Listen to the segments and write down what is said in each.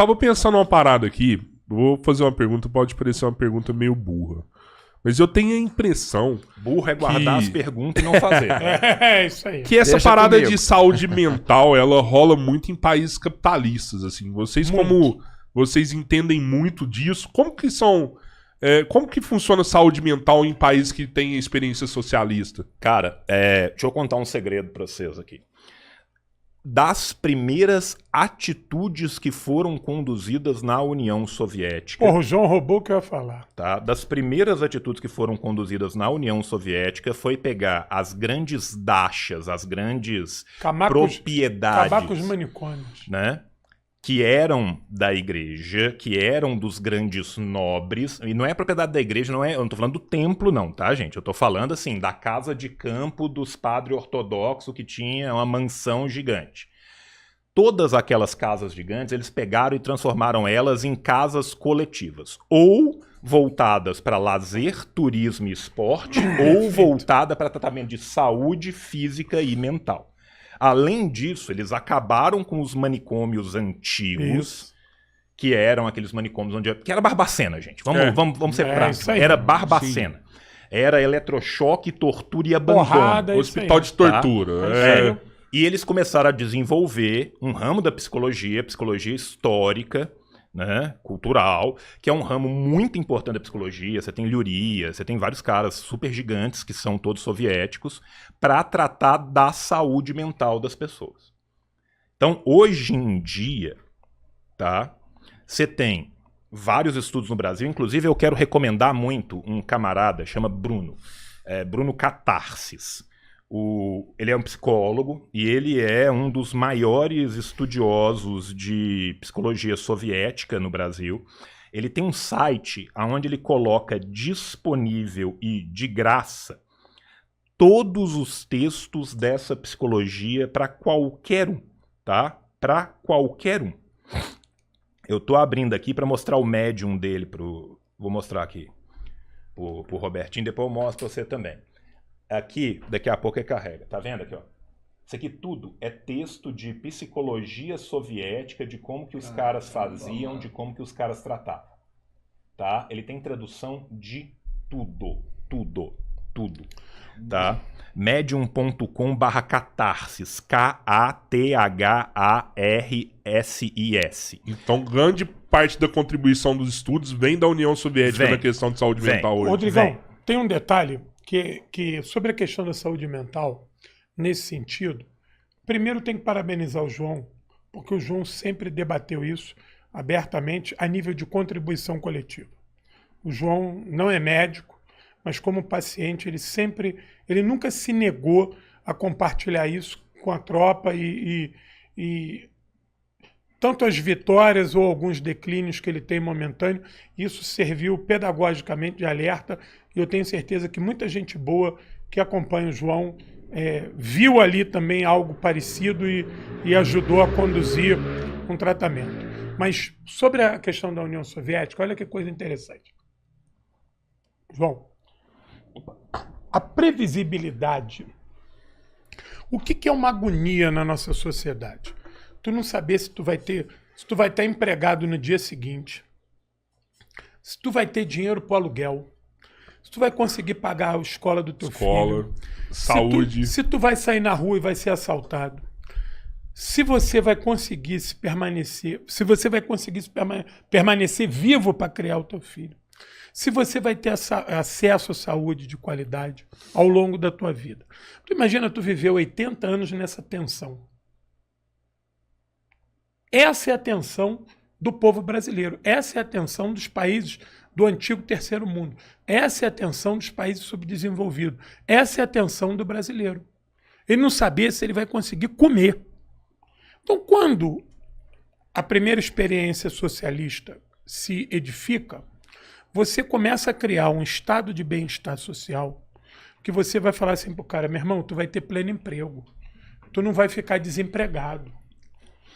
tava pensando uma parada aqui. Vou fazer uma pergunta, pode parecer uma pergunta meio burra. Mas eu tenho a impressão... Burro é guardar as perguntas e não fazer. É isso aí. Que essa Deixa parada comigo. de saúde mental, ela rola muito em países capitalistas, assim. Vocês, como vocês entendem muito disso, como que são... como que funciona a saúde mental em países que têm experiência socialista? Cara, deixa eu contar um segredo pra vocês aqui. Das primeiras atitudes que foram conduzidas na União Soviética... Porra, o João roubou o que eu ia falar. Tá? Das primeiras atitudes que foram conduzidas na União Soviética foi pegar as grandes dachas, as grandes propriedades, acabar com os manicômios. né? Que eram da igreja, que eram dos grandes nobres, e não é propriedade da igreja, eu não tô falando do templo não, tá, gente? Eu tô falando, assim, da casa de campo dos padres ortodoxos que tinha uma mansão gigante. Todas aquelas casas gigantes, eles pegaram e transformaram elas em casas coletivas, ou voltadas para lazer, turismo e esporte, ou voltada para tratamento de saúde física e mental. Além disso, eles acabaram com os manicômios antigos, que eram aqueles manicômios onde... Que era Barbacena, gente. Vamos ser práticos. Era Barbacena. Sim. Era eletrochoque, tortura e abandono. Porrada, hospital de tortura. Tá? E eles começaram a desenvolver um ramo da psicologia histórica, né, cultural, que é um ramo muito importante da psicologia. Você tem Luria, você tem vários caras super gigantes, que são todos soviéticos, para tratar da saúde mental das pessoas. Então, hoje em dia, tá, você tem vários estudos no Brasil, inclusive eu quero recomendar muito um camarada, chama Bruno, Bruno Catarsis. Ele é um psicólogo e ele é um dos maiores estudiosos de psicologia soviética no Brasil. Ele tem um site onde ele coloca disponível e de graça todos os textos dessa psicologia para qualquer um, tá? Para qualquer um. Eu tô abrindo aqui para mostrar o Medium dele vou mostrar aqui pro Robertinho, depois eu mostro pra você também. Aqui, daqui a pouco carrega. Tá vendo aqui, ó? Isso aqui tudo é texto de psicologia soviética, de como que os caras faziam, de como que os caras tratavam. Tá? Ele tem tradução de tudo. Tá? medium.com/catarsis. K-A-T-H-A-R-S-I-S. Então, grande parte da contribuição dos estudos vem da União Soviética na questão de saúde mental hoje. Rodrigão, tem um detalhe que sobre a questão da saúde mental, nesse sentido, primeiro tem que parabenizar o João, porque o João sempre debateu isso abertamente a nível de contribuição coletiva. O João não é médico, mas como paciente ele nunca se negou a compartilhar isso com a tropa e tanto as vitórias ou alguns declínios que ele tem momentâneo, isso serviu pedagogicamente de alerta, e eu tenho certeza que muita gente boa que acompanha o João viu ali também algo parecido e ajudou a conduzir um tratamento. Mas sobre a questão da União Soviética, olha que coisa interessante. João, a previsibilidade. O que é uma agonia na nossa sociedade? Tu não saber se tu vai estar empregado no dia seguinte, se tu vai ter dinheiro para o aluguel, se tu vai conseguir pagar a escola do teu filho, saúde, se tu vai sair na rua e vai ser assaltado, se você vai conseguir permanecer vivo para criar o teu filho, se você vai ter acesso à saúde de qualidade ao longo da tua vida. Tu imagina tu viver 80 anos nessa tensão. Essa é a tensão do povo brasileiro. Essa é a tensão dos países do antigo terceiro mundo. Essa é a tensão dos países subdesenvolvidos. Essa é a tensão do brasileiro. Ele não sabia se ele vai conseguir comer. Então, quando a primeira experiência socialista se edifica, você começa a criar um estado de bem-estar social que você vai falar assim pro cara, meu irmão, tu vai ter pleno emprego. Tu não vai ficar desempregado.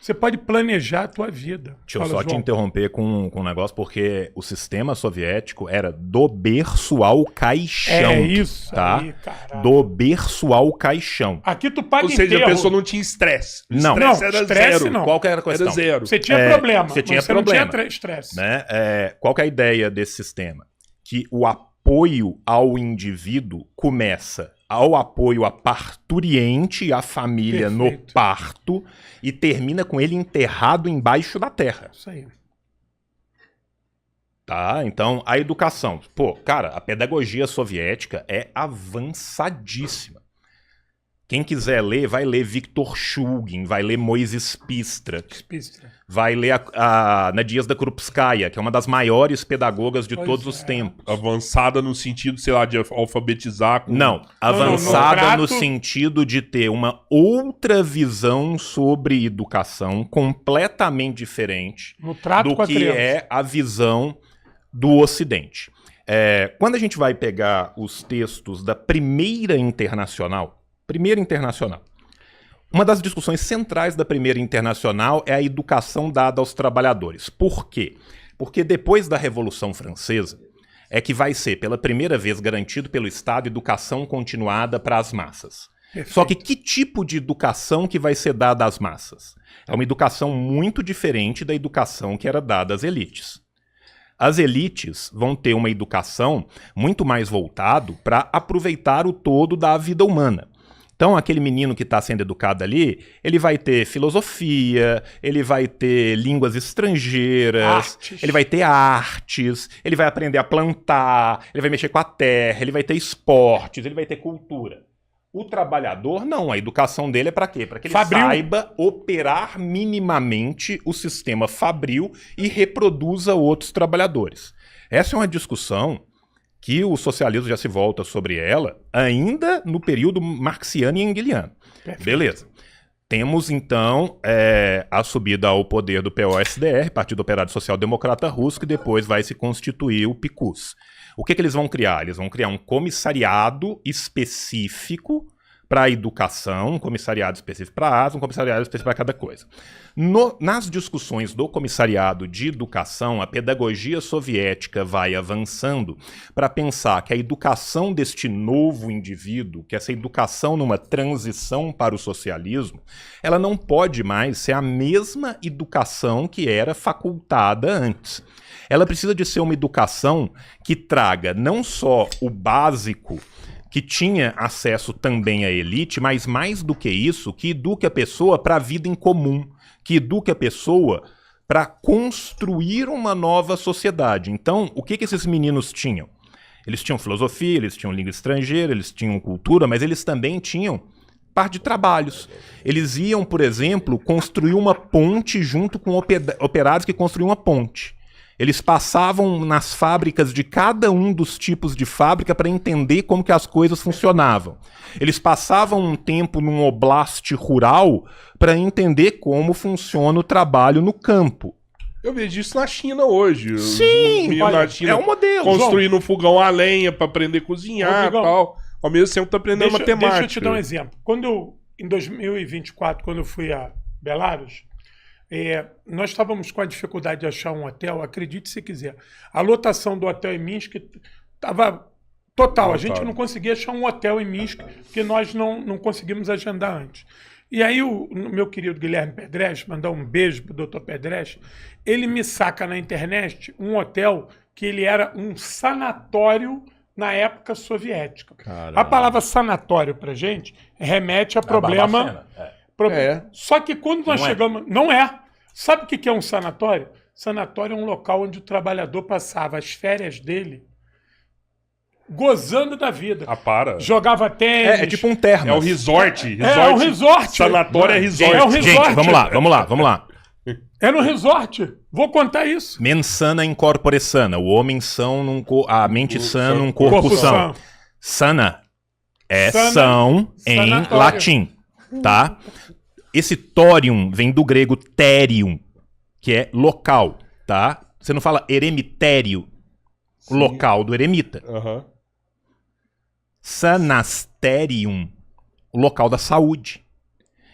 Você pode planejar a tua vida. Deixa eu só te interromper com um negócio, porque o sistema soviético era do berço ao caixão. É isso tá? aí, caralho. Do berço ao caixão. Aqui tu paga Ou seja, enterro. a pessoa não tinha estresse. Não. Estresse Não, era estresse zero. não. Qual que era a questão? Era zero. Você tinha problema, você tinha mas você problema. não tinha estresse. Né? Qual que é a ideia desse sistema? Que o apoio ao indivíduo começa ao apoio à parturiente e à família no Perfeito. parto e termina com ele enterrado embaixo da terra. Isso aí. Tá? Então, a educação. Pô, cara, a pedagogia soviética é avançadíssima. Quem quiser ler, vai ler Viktor Shulgin, vai ler Moises Pistrak, vai ler a Nadia Krupskaya, que é uma das maiores pedagogas de todos os tempos. Avançada no sentido, sei lá, de alfabetizar. Não, avançada no sentido de ter uma outra visão sobre educação completamente diferente do que é a visão do Ocidente. Quando a gente vai pegar os textos da Primeira Internacional, uma das discussões centrais da Primeira Internacional é a educação dada aos trabalhadores. Por quê? Porque depois da Revolução Francesa é que vai ser, pela primeira vez, garantido pelo Estado educação continuada para as massas. Perfeito. Só que tipo de educação que vai ser dada às massas? É uma educação muito diferente da educação que era dada às elites. As elites vão ter uma educação muito mais voltado para aproveitar o todo da vida humana. Então, aquele menino que está sendo educado ali, ele vai ter filosofia, ele vai ter línguas estrangeiras, ele vai ter artes, ele vai aprender a plantar, ele vai mexer com a terra, ele vai ter esportes, ele vai ter cultura. O trabalhador, não. A educação dele é para quê? Para que ele saiba operar minimamente o sistema fabril e reproduza outros trabalhadores. Essa é uma discussão que o socialismo já se volta sobre ela ainda no período marxiano e engeliano. Perfeito. Beleza. Temos, então, a subida ao poder do POSDR, Partido Operário Social Democrata Russo, que depois vai se constituir o PICUS. O que eles vão criar? Eles vão criar um comissariado específico para a educação, um comissariado específico para a asa, um comissariado específico para cada coisa. Nas discussões do comissariado de educação, a pedagogia soviética vai avançando para pensar que a educação deste novo indivíduo, que essa educação numa transição para o socialismo, ela não pode mais ser a mesma educação que era facultada antes. Ela precisa de ser uma educação que traga não só o básico, que tinha acesso também à elite, mas mais do que isso, que eduque a pessoa para a vida em comum, que eduque a pessoa para construir uma nova sociedade. Então, o que esses meninos tinham? Eles tinham filosofia, eles tinham língua estrangeira, eles tinham cultura, mas eles também tinham parte de trabalhos. Eles iam, por exemplo, construir uma ponte junto com operários que construíam uma ponte. Eles passavam nas fábricas de cada um dos tipos de fábrica para entender como que as coisas funcionavam. Eles passavam um tempo num oblast rural para entender como funciona o trabalho no campo. Eu vejo isso na China hoje. Sim, olha, na China, é um modelo. Construindo um fogão a lenha para aprender a cozinhar e tal. Ao mesmo tempo tá aprendendo matemática. Deixa eu te dar um exemplo. Em 2024, quando eu fui a Belarus, nós estávamos com a dificuldade de achar um hotel, acredite se quiser. A lotação do hotel em Minsk estava total. A gente não conseguia achar um hotel em Minsk, porque nós não conseguimos agendar antes. E aí o meu querido Guilherme Pedreschi, mandar um beijo pro Dr. Pedreschi, ele me saca na internet um hotel que ele era um sanatório na época soviética. Caramba. A palavra sanatório pra gente remete a problema... Só que quando nós chegamos... Não é. Sabe o que é um sanatório? Sanatório é um local onde o trabalhador passava as férias dele gozando da vida. Jogava tênis. É tipo um termo. É o resort. É um resort. Sanatório é resort. É um resort. Gente, vamos lá. É no resort. Vou contar isso. Mens sana in corpore sana. O homem são a mente sã num corpo são. Sana é são em latim. Tá? Esse thorium vem do grego therium, que é local, tá? Você não fala eremitério, local do eremita. Sanasterium, o local da saúde.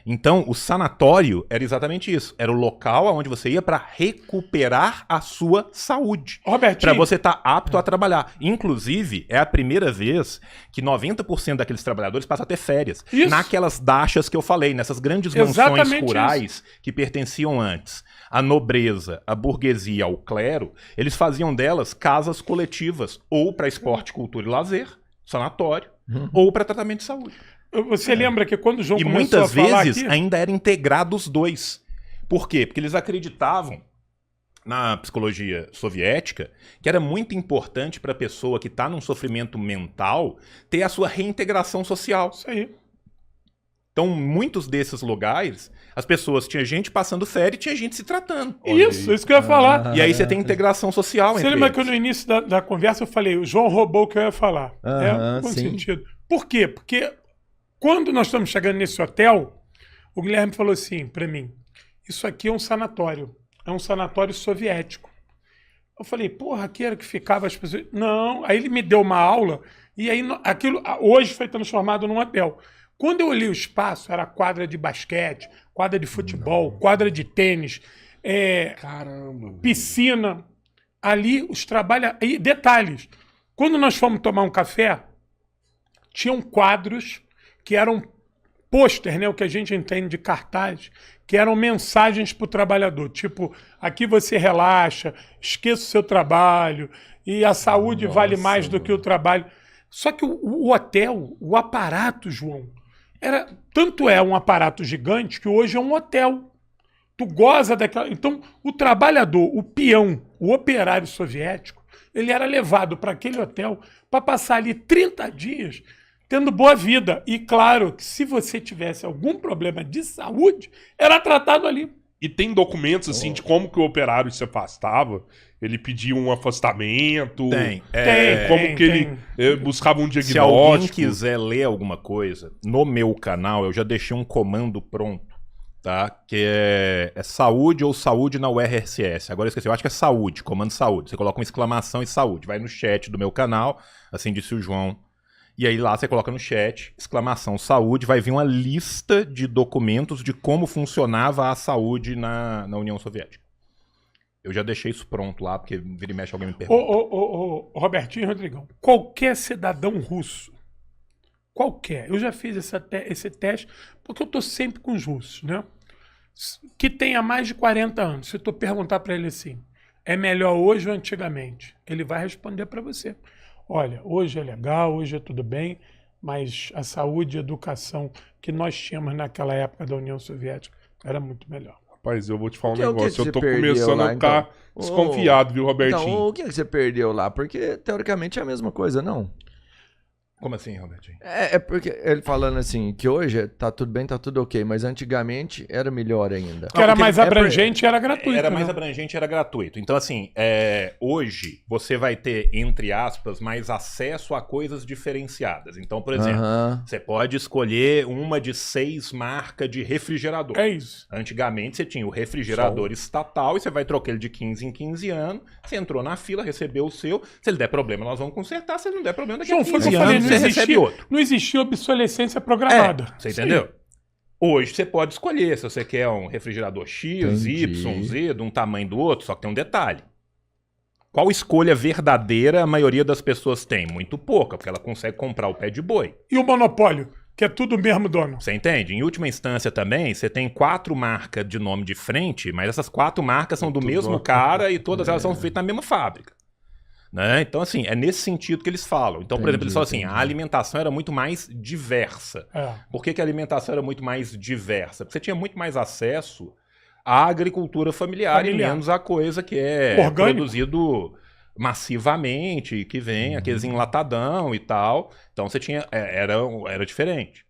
Então, o sanatório era exatamente isso. Era o local onde você ia para recuperar a sua saúde. Robertinho. Para você estar apto a trabalhar. Inclusive, é a primeira vez que 90% daqueles trabalhadores passam a ter férias. Isso. Naquelas dachas que eu falei, nessas grandes Exatamente mansões rurais que pertenciam antes à nobreza, à burguesia, ao clero, eles faziam delas casas coletivas, ou para esporte, cultura e lazer, sanatório, ou para tratamento de saúde. Você lembra que quando o João E começou muitas a falar vezes aqui... ainda era integrado os dois. Por quê? Porque eles acreditavam, na psicologia soviética, que era muito importante para a pessoa que está num sofrimento mental ter a sua reintegração social. Isso aí. Então, muitos desses lugares, as pessoas, tinha gente passando férias e tinha gente se tratando. Isso que eu ia falar. E aí você tem integração social Você entre lembra eles. que no início da conversa eu falei, o João roubou o que eu ia falar. Com sim. sentido. Por quê? Porque quando nós estamos chegando nesse hotel, o Guilherme falou assim para mim, isso aqui é um sanatório soviético. Eu falei, porra, aqui era que ficava as pessoas... Não, aí ele me deu uma aula e aí aquilo hoje foi transformado num hotel. Quando eu olhei o espaço, era quadra de basquete, quadra de futebol, quadra de tênis, Caramba. piscina. Ali os trabalhadores... E detalhes, quando nós fomos tomar um café, tinham quadros que eram pôster, né, o que a gente entende de cartaz, que eram mensagens para o trabalhador, tipo, aqui você relaxa, esqueça o seu trabalho, e a saúde vale mais do que o trabalho. Só que o hotel, o aparato, João, tanto é um aparato gigante que hoje é um hotel. Tu goza daquela... Então, o trabalhador, o peão, o operário soviético, ele era levado para aquele hotel para passar ali 30 dias tendo boa vida. E claro que se você tivesse algum problema de saúde, era tratado ali. E tem documentos, assim, de como que o operário se afastava? Ele pedia um afastamento? Tem. Como que ele buscava um Se alguém diagnóstico? quiser ler alguma coisa, no meu canal eu já deixei um comando pronto, tá? Que é saúde ou saúde na URSS. Agora eu esqueci, eu acho que é saúde, comando saúde. Você coloca uma exclamação e saúde. Vai no chat do meu canal, assim disse o João. E aí lá você coloca no chat, exclamação saúde, vai vir uma lista de documentos de como funcionava a saúde na União Soviética. Eu já deixei isso pronto lá, porque vira e mexe alguém me pergunta. Ô, Robertinho e Rodrigão, qualquer cidadão russo, qualquer, eu já fiz esse teste, porque eu estou sempre com os russos, né? Que tenha mais de 40 anos, se tu perguntar para ele assim, é melhor hoje ou antigamente? Ele vai responder para você. Olha, hoje é legal, hoje é tudo bem, mas a saúde e a educação que nós tínhamos naquela época da União Soviética era muito melhor. Rapaz, eu vou te falar um O que negócio. você Eu tô perdeu começando lá, a ficar então? desconfiado, viu, Robertinho? Então, o que você perdeu lá? Porque, teoricamente, é a mesma coisa, não? Como assim, Robertinho? É porque ele falando assim, que hoje tá tudo bem, tá tudo ok, mas antigamente era melhor ainda. Que era porque mais abrangente e era gratuito. Era mais né? abrangente, era gratuito. Então, assim, hoje você vai ter, entre aspas, mais acesso a coisas diferenciadas. Então, por exemplo, você pode escolher uma de 6 marcas de refrigerador. É isso. Antigamente você tinha o refrigerador estatal e você vai trocar ele de 15 em 15 anos. Você entrou na fila, recebeu o seu. Se ele der problema, nós vamos consertar. Se ele não der problema, daqui a João, foi o que 15 eu falei, anos você recebe outro. não existia obsolescência programada. Você entendeu? Hoje você pode escolher se você quer um refrigerador X, Entendi. Y, Z, de um tamanho do outro, só que tem um detalhe. Qual escolha verdadeira a maioria das pessoas tem? Muito pouca, porque ela consegue comprar o pé de boi. E o monopólio, que é tudo o mesmo dono. Você entende? Em última instância também, você tem 4 marcas de nome de frente, mas essas 4 marcas são do Muito mesmo bom. cara e todas elas são feitas na mesma fábrica. Né? Então, assim, é nesse sentido que eles falam. Então, por exemplo, eles falam assim, a alimentação era muito mais diversa. Por que a alimentação era muito mais diversa? Porque você tinha muito mais acesso à agricultura familiar. E menos a coisa que é orgânico, produzido massivamente, que vem aqueles enlatadão e tal. Então, você tinha era diferente.